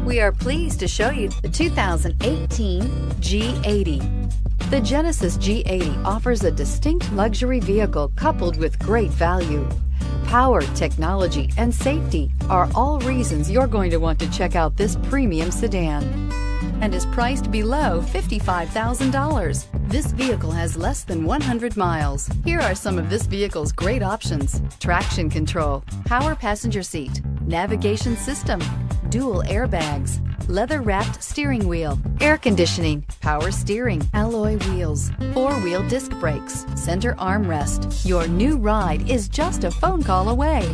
We are pleased to show you the 2018 G80. The Genesis G80 offers a distinct luxury vehicle coupled with great value. Power, technology, and safety are all reasons you're going to want to check out this premium sedan, and is priced below $55,000. This vehicle has less than 100 miles. Here are some of this vehicle's great options: traction control, power passenger seat, navigation system, dual airbags, leather-wrapped steering wheel, air conditioning, power steering, alloy wheels, four-wheel disc brakes, center armrest. Your new ride is just a phone call away.